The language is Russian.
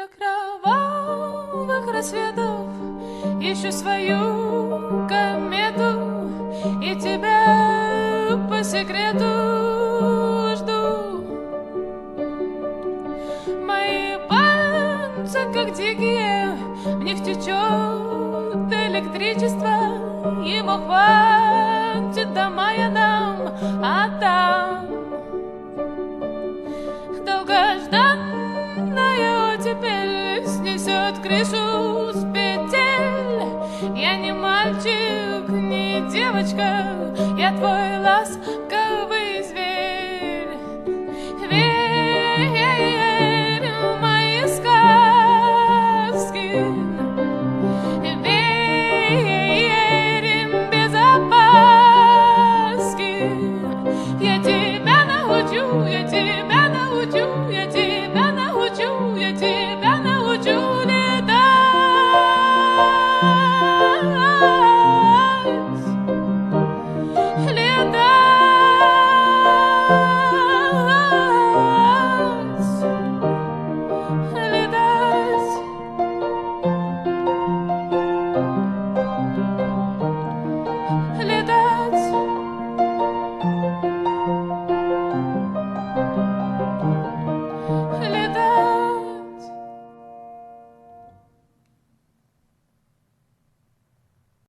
До кровавых рассветов ищу свою комету и тебя по секрету жду. Мои пальцы как дикие, в них течет электричество, его хватит до мая нам, а там долгожданная оттепель снесет крышу с петель. Я не мальчик, не девочка, я твой лаз